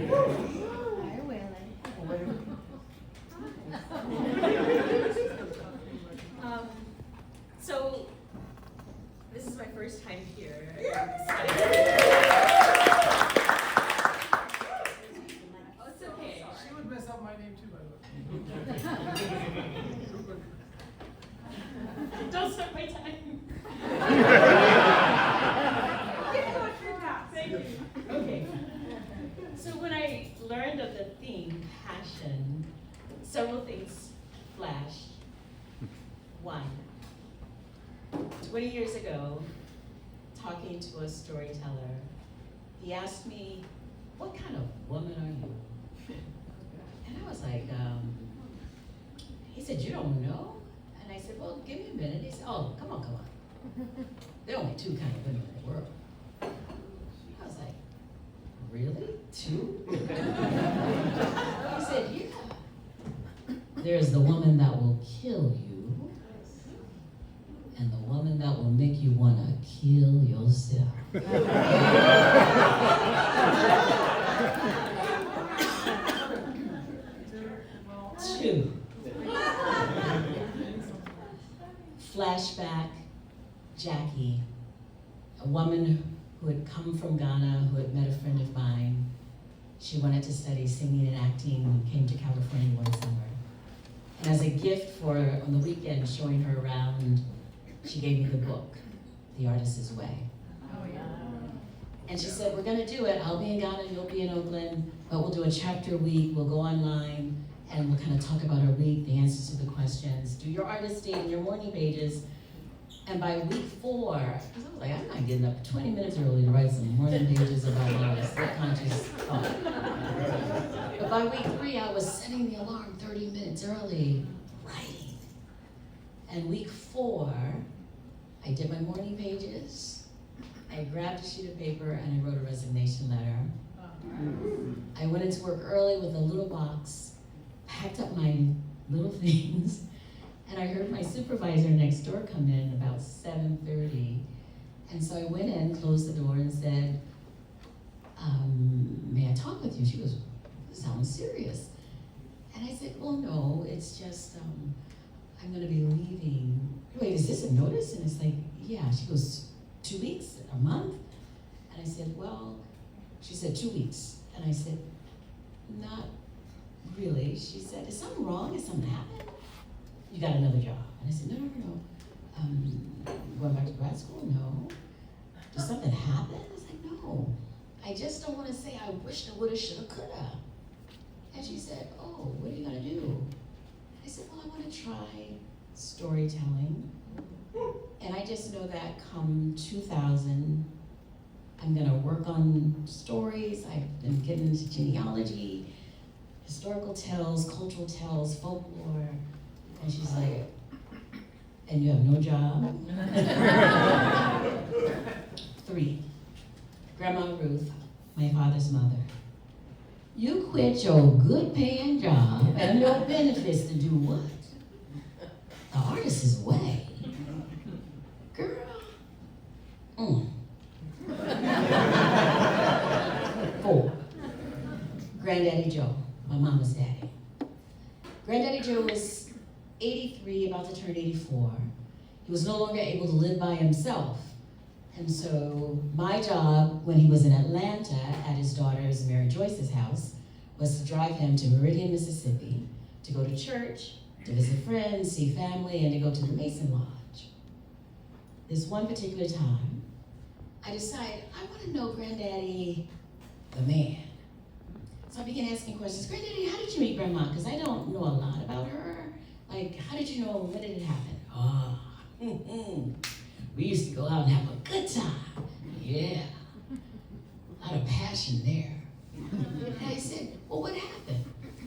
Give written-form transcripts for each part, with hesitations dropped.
Hi, Awele. So, this is my first time here. Oh, it's okay. She would mess up my name too, by the way. Don't start my time. Thank you. Okay. So when I learned of the theme, passion, several things flashed. One, 20 years ago, talking to a storyteller, he asked me, "What kind of woman are you?" And I was like, he said, "You don't know?" And I said, "Well, give me a minute." He said, "Oh, come on. There are only two kind of women in the world." I was like, "Really? Two?" He said, "Yeah. There's the woman that will kill you, and the woman that will make you want to kill yourself." Two. Flashback, Jackie, a woman who had come from Ghana, who had met a friend of mine. She wanted to study singing and acting and came to California one summer. And as a gift for, on the weekend, showing her around, she gave me the book, The Artist's Way. Oh, yeah. And she said, "We're gonna do it. I'll be in Ghana, you'll be in Oakland, but we'll do a chapter a week. We'll go online and we'll kind of talk about our week, the answers to the questions. Do your artist date and your morning pages. And by week 4, because I was like, I'm not getting up 20 minutes early to write some morning pages about my subconscious thought. But by week 3, I was setting the alarm 30 minutes early, writing. And week 4, I did my morning pages. I grabbed a sheet of paper and I wrote a resignation letter. I went into work early with a little box, packed up my little things, and I heard my supervisor next door come in about 7:30. And so I went in, closed the door, and said, "May I talk with you?" She goes, "This sounds serious." And I said, "Well, no, it's just, I'm gonna be leaving." "Wait, is this a notice?" And it's like, "Yeah." She goes, 2 weeks, a month? And I said, "Well," she said, 2 weeks. And I said, "Not really." She said, "Is something wrong? Has something happened? You got another job?" And I said, No. Going back to grad school? No. Did something happen? I was like, "No. I just don't want to say I wished, I woulda, shoulda, coulda." And she said, "Oh, what are you gonna do?" I said, "Well, I want to try storytelling. And I just know that come 2000, I'm gonna work on stories. I've been getting into genealogy, historical tells, cultural tells, folklore." And she's like, "And you have no job?" 3, Grandma Ruth, my father's mother. "You quit your good paying job and your benefits to do what? The artist's way. Girl." 4, Granddaddy Joe, my mama's daddy. Granddaddy Joe was 83, about to turn 84. He was no longer able to live by himself. And so my job when he was in Atlanta at his daughter's Mary Joyce's house was to drive him to Meridian, Mississippi, to go to church, to visit friends, see family, and to go to the Mason Lodge. This one particular time, I decided I want to know Granddaddy, the man. So I began asking questions. "Granddaddy, how did you meet Grandma? Because I don't know a lot about her. Like, how did you know? When did it happen?" "We used to go out and have a good time. Yeah. A lot of passion there." And I said, "Well, what happened?"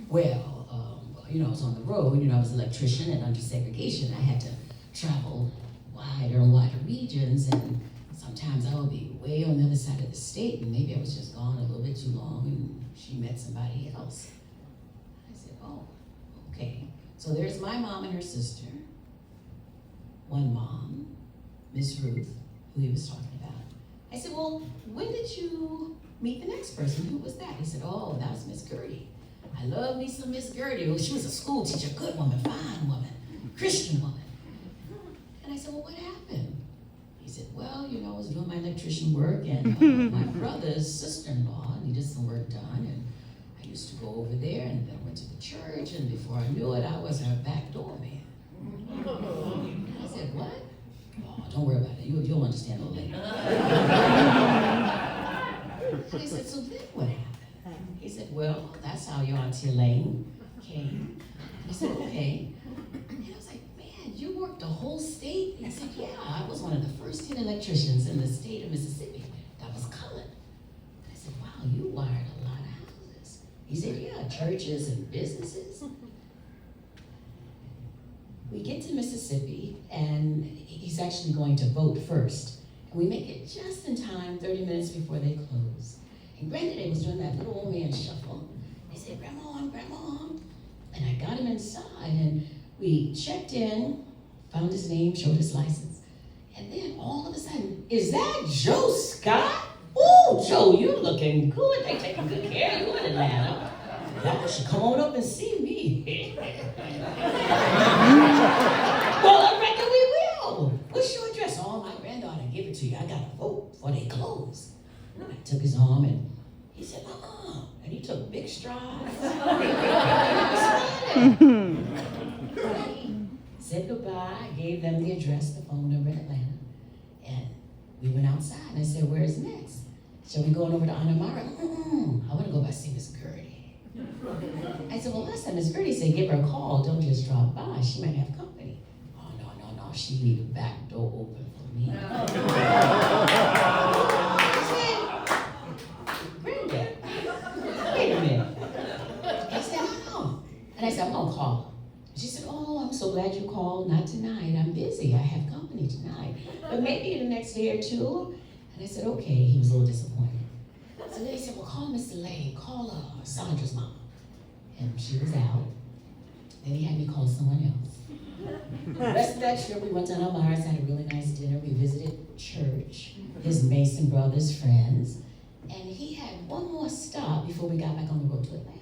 "Well, I was on the road. I was an electrician, and under segregation, I had to travel wider and wider regions, and sometimes I would be way on the other side of the state, and maybe I was just gone a little bit too long, and she met somebody else." I said, "Oh, okay." So there's my mom and her sister. One mom, Miss Ruth, who he was talking about. I said, "Well, when did you meet the next person. Who was that? He said, oh, that was Miss Gertie. I love me some Miss Gertie. Well, she was a school teacher, good woman, fine woman, Christian woman. And I said, well, what happened? He said, well, you know, I was doing my electrician work, and my brother's sister-in-law needed some work done, and I used to go over there, and then I went to the church, and before I knew it, I was her back door man. I said, what? Oh, don't worry about it. You'll understand a little later. And I said, so then what happened? He said, well, that's how your Auntie Elaine came. I said, okay. And I was like, man, you worked the whole state? He said, yeah, I was one of the first 10 electricians in the state of Mississippi that was colored. I said, wow, you wired a lot of houses. He said, yeah, churches and businesses. We get to Mississippi, and he's actually going to vote first. And we make it just in time, 30 minutes before they close. And Granddaddy was doing that little old man shuffle. They said, Grandma, Grandma. And I got him inside, and we checked in, found his name, showed his license. And then all of a sudden, is that Joe Scott? Oh, Joe, you're looking good. They taking good care of you in Atlanta. Y'all should come on up and see me. Well, I reckon we will. What's your address? Oh, my granddaughter give it to you. I got to vote before they close. I took his arm, and he said, and he took big strides. Said goodbye, gave them the address, the phone number in Atlanta, and we went outside, and I said, where's next? Shall we go over to Anamara? I want to go by see Miss Gertie. I said, well, last time Miss Gertie said, give her a call, don't just drop by, she might have company. Oh, no, she leave the back door open for me. I said, Granddad, wait a minute. He said, no. And I said, I'm gonna call her. She said, oh, I'm so glad you called. Not tonight, I'm busy, I have company tonight. But maybe the next day or two. And I said, okay, he was a little disappointed. So then he said, well, call Mr. Lane, call Sandra's mom. And she was out. Then he had me call someone else. The rest of that trip, we went to Elmira's, had a really nice dinner. We visited church, his Mason brothers' friends. And he had one more stop before we got back on the road to Atlanta.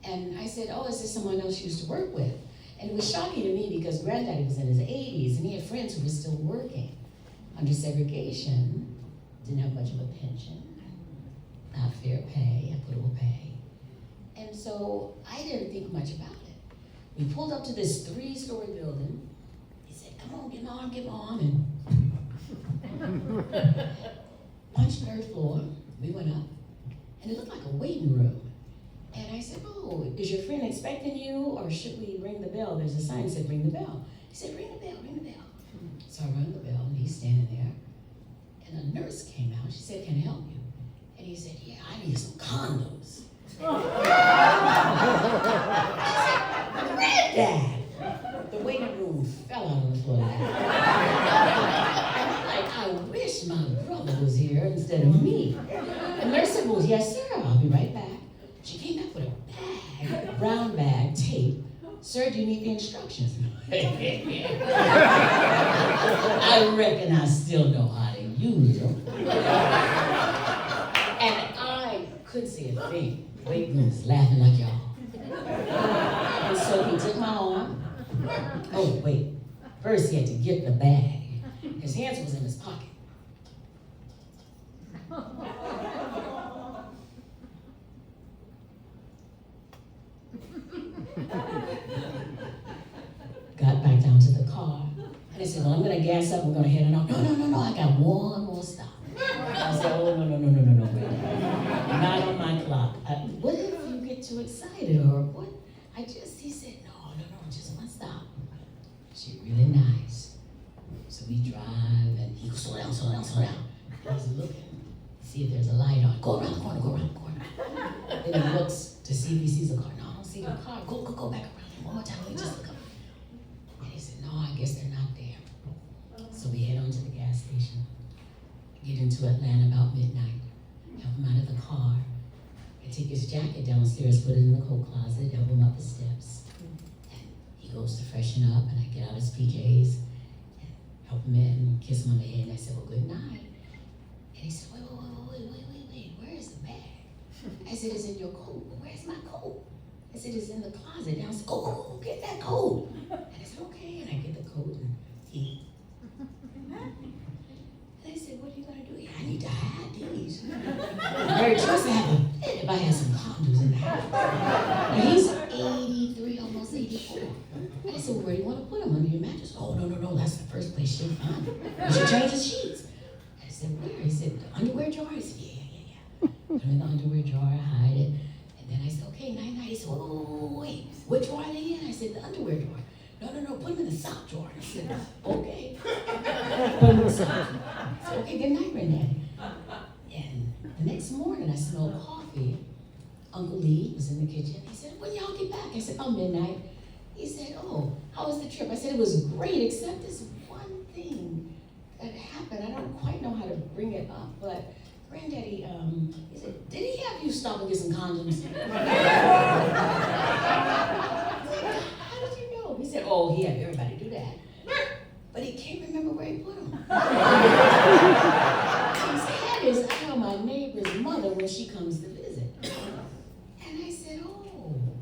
And I said, oh, is this someone else you used to work with? And it was shocking to me because Granddaddy was in his 80s and he had friends who were still working. Under segregation, didn't have much of a pension, not fair pay, equitable pay. And so I didn't think much about it. We pulled up to this 3-story building. He said, come on, get my arm, and punched the 3rd floor. We went up, and it looked like a waiting room. And I said, oh, is your friend expecting you, or should we ring the bell? There's a sign that said, ring the bell. He said, ring the bell, ring the bell. So I rang the bell, and he's standing there. And a nurse came out. She said, can I help you? And he said, yeah, I need some condoms. Granddad! The waiting room fell out on the floor. And I'm like, I wish my brother was here instead of me. And the nurse said, well, yes, sir, I'll be right back. She came back with a bag, a brown bag, tape. Sir, do you need the instructions? I reckon I still know how to use them. And I couldn't see a thing. The waiting room was laughing like y'all. And so he took my arm. Oh, wait. First he had to get the bag. His hands was in his pocket. Got back down to the car. And I said, well, I'm going to gas up. We're going to head on. No. I got one more stop. I said, oh, no. Not on my clock. What if you get too excited or what? He said, no, just one stop. She's really nice. So we drive and he goes, slow down. And he's looking, see if there's a light on. Go around the corner. Then he looks to see if he sees a car. No, I don't see the car. Go back around. One more time, let me just look up. And he said, no, I guess they're not there. So we head on to the gas station. Get into Atlanta about midnight. Help him out of the car. I take his jacket downstairs, put it in the coat closet, help him up the steps. And he goes to freshen up, and I get out his PJs and help him in, kiss him on the head, and I said, well, good night. And he said, wait, where is I said, it's in your coat. Well, where's my coat? I said, it's in the closet downstairs. Go get that coat. And I said, okay. And I get the coat and he. And I said, what are you going to do? Yeah, I need to hide these. Very trust I have a fit if I had some condoms in the house. And he's 83, almost 84. And I said, well, where do you want to put them? Under your mattress? Oh, no, that's the first place she'll find them. You should change the sheets. I said, where? He said, the underwear drawer? I said, yeah. Put them in the underwear drawer, hide it. And then I said, okay, night-night. He said, wait, what drawer are they in? I said, the underwear drawer. No, put them in the sock drawer. I said, okay. Put them in the sock drawer. I said, okay, good night, Granddaddy. And the next morning, I smelled coffee. Uncle Lee was in the kitchen. He said, when y'all get back? I said, about midnight. He said, oh, how was the trip? I said, it was great, except this one thing that happened. I don't quite know how to bring it up, but Granddaddy, he said, did he have you stop and get some condoms? How did you know? He said, oh, he had everybody do that. But he can't remember where he put them. His head is out of my neighbor's mother when she comes to visit. And I said, oh,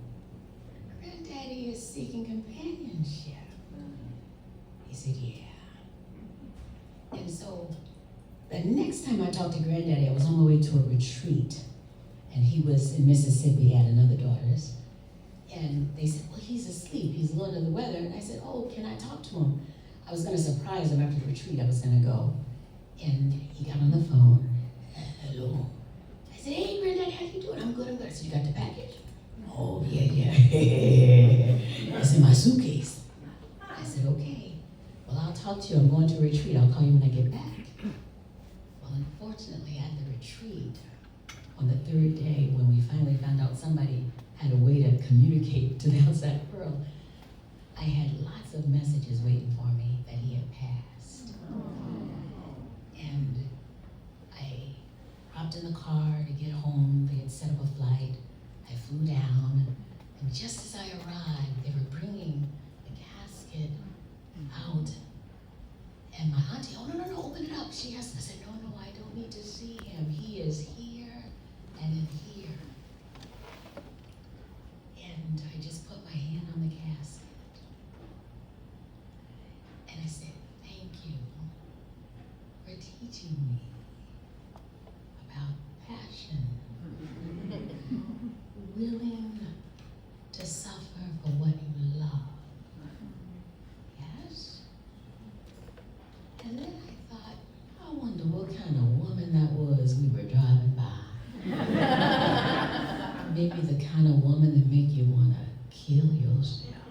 Granddaddy is seeking companionship. He said, yeah. And so, the next time I talked to Granddaddy, I was on my way to a retreat, and he was in Mississippi at another daughter's. And they said, well, he's asleep. He's a little under the weather. And I said, oh, can I talk to him? I was going to surprise him after the retreat. I was going to go. And he got on the phone. Hello. I said, hey, Granddaddy, how you doing? I'm good. I said, you got the package? Oh, yeah. It's in my suitcase. I said, okay. Well, I'll talk to you. I'm going to a retreat. I'll call you when I get back. Well, unfortunately, at the retreat, on the third day, when we finally found out somebody had a way to communicate to the outside world, I had lots of messages waiting for me that he had passed. And I hopped in the car to get home. They had set up a flight. I flew down, and just as I arrived, they were bringing the casket out. And my auntie, oh, no, open it up. She has to. I said, no, I don't need to see him. He is here and in here. And I just put my hand on the casket. And I said, thank you for teaching me about passion. Willing to suffer for what you love. Yes? And then I thought, I wonder what kind of woman that was we were driving by. Maybe the kind of woman that make you want to kill yourself.